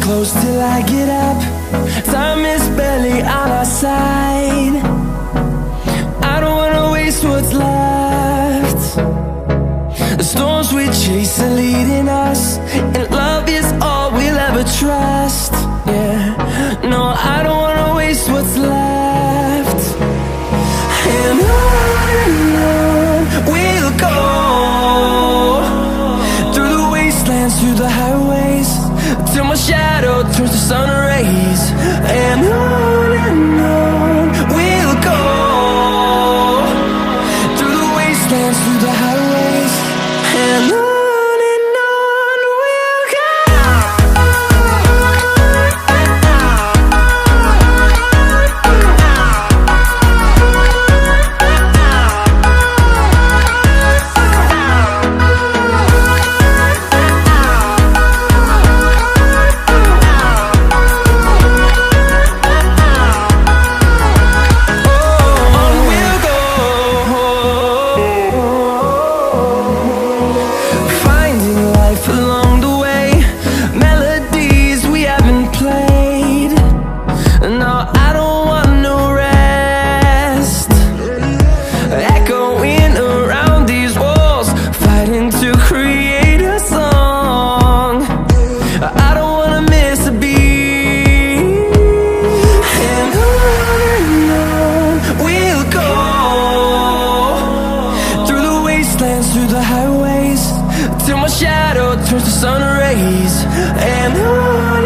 close till I get up. Time is barely on our side. I don't wanna waste what's left. The storms we chase are leading us, and love is all we'll ever trust. Yeah, no, I don't wanna waste what's left. And on we'll go, through the wastelands, through the highways, till my shadow turns to sun rays. And on we'll go, through the wastelands, through the highways, and on we'll go. Along the way, melodies we haven't played. No, I don't want no rest. Echoing around these walls, fighting to create a song. I don't wanna miss a beat. And on we'll go, through the wastelands, through the highways, till my shadow turns to sun rays. And on